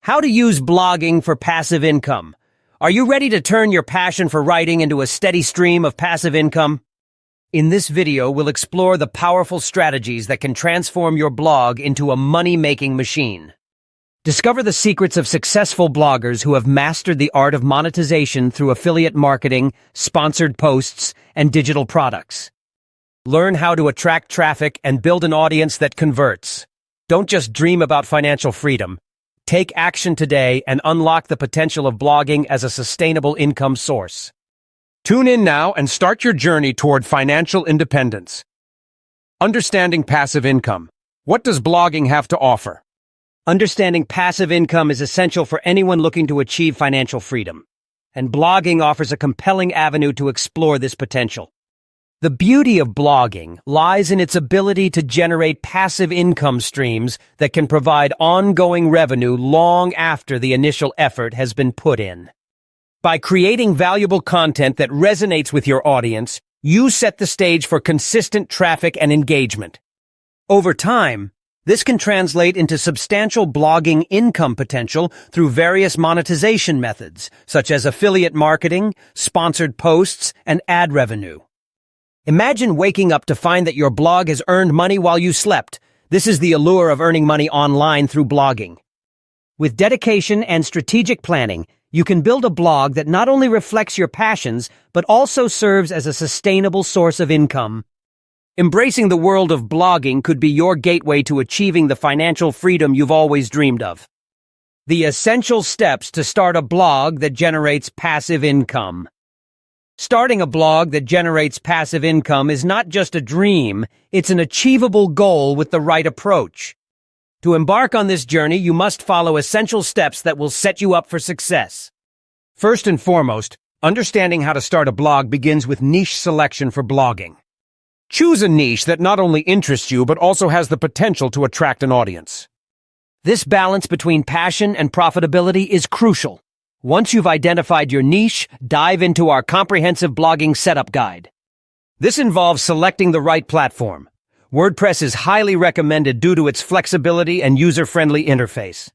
How to use blogging for passive income. Are you ready to turn your passion for writing into a steady stream of passive income? In this video, we'll explore the powerful strategies that can transform your blog into a money-making machine. Discover the secrets of successful bloggers who have mastered the art of monetization through affiliate marketing, sponsored posts, and digital products. Learn how to attract traffic and build an audience that converts. Don't just dream about financial freedom. Take action today and unlock the potential of blogging as a sustainable income source. Tune in now and start your journey toward financial independence. Understanding passive income. What does blogging have to offer? Understanding passive income is essential for anyone looking to achieve financial freedom, and blogging offers a compelling avenue to explore this potential. The beauty of blogging lies in its ability to generate passive income streams that can provide ongoing revenue long after the initial effort has been put in. By creating valuable content that resonates with your audience, you set the stage for consistent traffic and engagement. Over time, this can translate into substantial blogging income potential through various monetization methods, such as affiliate marketing, sponsored posts, and ad revenue. Imagine waking up to find that your blog has earned money while you slept. This is the allure of earning money online through blogging. With dedication and strategic planning, you can build a blog that not only reflects your passions, but also serves as a sustainable source of income. Embracing the world of blogging could be your gateway to achieving the financial freedom you've always dreamed of. The essential steps to start a blog that generates passive income. Starting a blog that generates passive income is not just a dream, it's an achievable goal with the right approach. To embark on this journey, you must follow essential steps that will set you up for success. First and foremost, understanding how to start a blog begins with niche selection for blogging. Choose a niche that not only interests you but also has the potential to attract an audience. This balance between passion and profitability is crucial. Once you've identified your niche, dive into our comprehensive blogging setup guide. This involves selecting the right platform. WordPress is highly recommended due to its flexibility and user-friendly interface.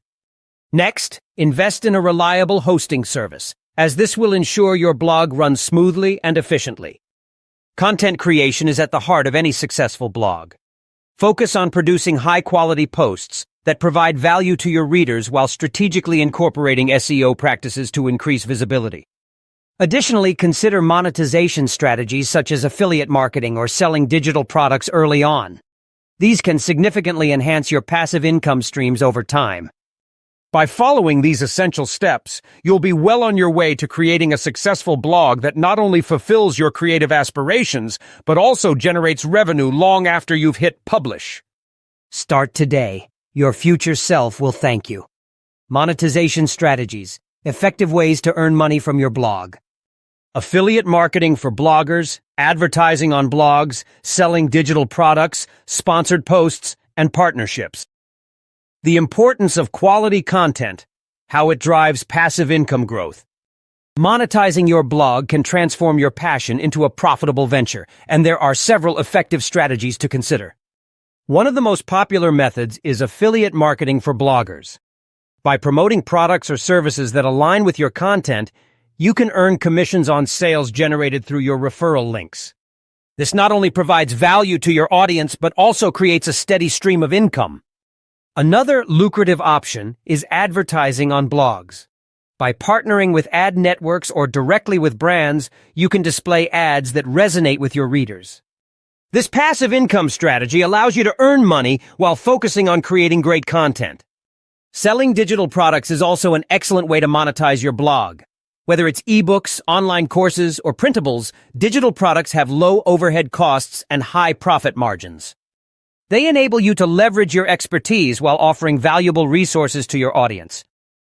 Next, invest in a reliable hosting service, as this will ensure your blog runs smoothly and efficiently. Content creation is at the heart of any successful blog. Focus on producing high-quality posts that provide value to your readers while strategically incorporating SEO practices to increase visibility. Additionally, consider monetization strategies such as affiliate marketing or selling digital products early on. These can significantly enhance your passive income streams over time. By following these essential steps, you'll be well on your way to creating a successful blog that not only fulfills your creative aspirations, but also generates revenue long after you've hit publish. Start today. Your future self will thank you. Monetization strategies, effective ways to earn money from your blog. Affiliate marketing for bloggers, advertising on blogs, selling digital products, sponsored posts, and partnerships. The importance of quality content, how it drives passive income growth. Monetizing your blog can transform your passion into a profitable venture, and there are several effective strategies to consider. One of the most popular methods is affiliate marketing for bloggers. By promoting products or services that align with your content, you can earn commissions on sales generated through your referral links. This not only provides value to your audience, but also creates a steady stream of income. Another lucrative option is advertising on blogs. By partnering with ad networks or directly with brands, you can display ads that resonate with your readers. This passive income strategy allows you to earn money while focusing on creating great content. Selling digital products is also an excellent way to monetize your blog. Whether it's ebooks, online courses, or printables, digital products have low overhead costs and high profit margins. They enable you to leverage your expertise while offering valuable resources to your audience.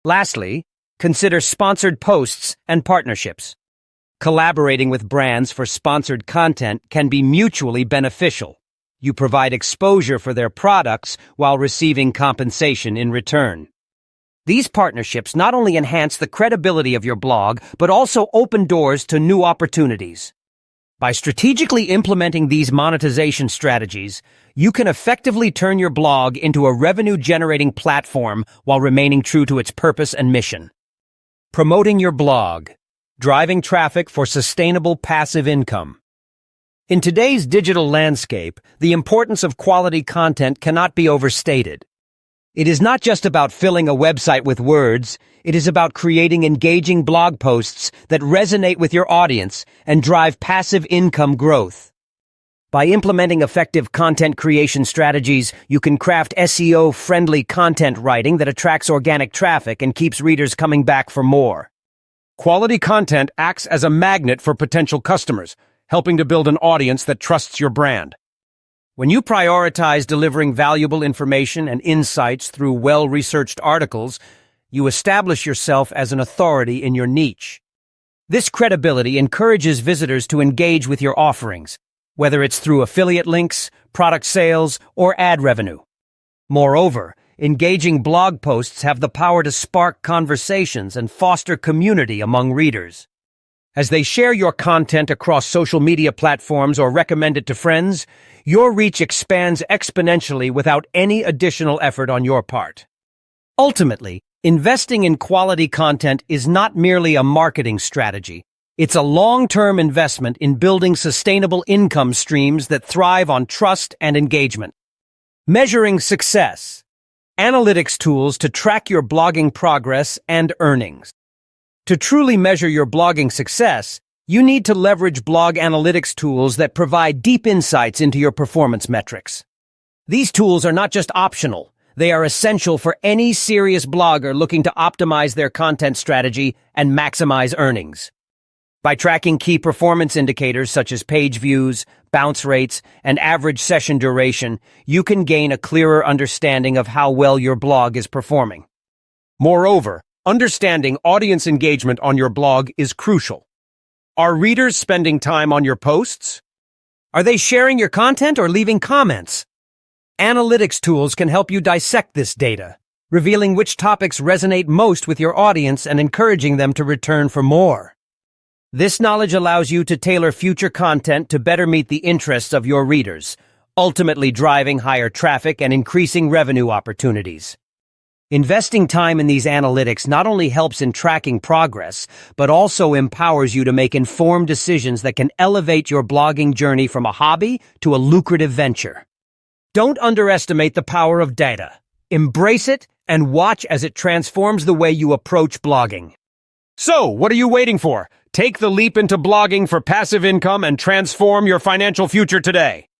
Lastly, consider sponsored posts and partnerships. Collaborating with brands for sponsored content can be mutually beneficial. You provide exposure for their products while receiving compensation in return. These partnerships not only enhance the credibility of your blog, but also open doors to new opportunities. By strategically implementing these monetization strategies, you can effectively turn your blog into a revenue-generating platform while remaining true to its purpose and mission. Promoting your blog, driving traffic for sustainable passive income. In today's digital landscape, the importance of quality content cannot be overstated. It is not just about filling a website with words, it is about creating engaging blog posts that resonate with your audience and drive passive income growth. By implementing effective content creation strategies, you can craft SEO-friendly content writing that attracts organic traffic and keeps readers coming back for more. Quality content acts as a magnet for potential customers, helping to build an audience that trusts your brand. When you prioritize delivering valuable information and insights through well-researched articles, you establish yourself as an authority in your niche. This credibility encourages visitors to engage with your offerings, whether it's through affiliate links, product sales, or ad revenue. Moreover, engaging blog posts have the power to spark conversations and foster community among readers. As they share your content across social media platforms or recommend it to friends, your reach expands exponentially without any additional effort on your part. Ultimately, investing in quality content is not merely a marketing strategy. It's a long-term investment in building sustainable income streams that thrive on trust and engagement. Measuring success. Analytics tools to track your blogging progress and earnings. To truly measure your blogging success, you need to leverage blog analytics tools that provide deep insights into your performance metrics. These tools are not just optional, they are essential for any serious blogger looking to optimize their content strategy and maximize earnings. By tracking key performance indicators such as page views, bounce rates, and average session duration, you can gain a clearer understanding of how well your blog is performing. Moreover, understanding audience engagement on your blog is crucial. Are readers spending time on your posts? Are they sharing your content or leaving comments? Analytics tools can help you dissect this data, revealing which topics resonate most with your audience and encouraging them to return for more. This knowledge allows you to tailor future content to better meet the interests of your readers, ultimately driving higher traffic and increasing revenue opportunities. Investing time in these analytics not only helps in tracking progress, but also empowers you to make informed decisions that can elevate your blogging journey from a hobby to a lucrative venture. Don't underestimate the power of data. Embrace it and watch as it transforms the way you approach blogging. So, what are you waiting for? Take the leap into blogging for passive income and transform your financial future today.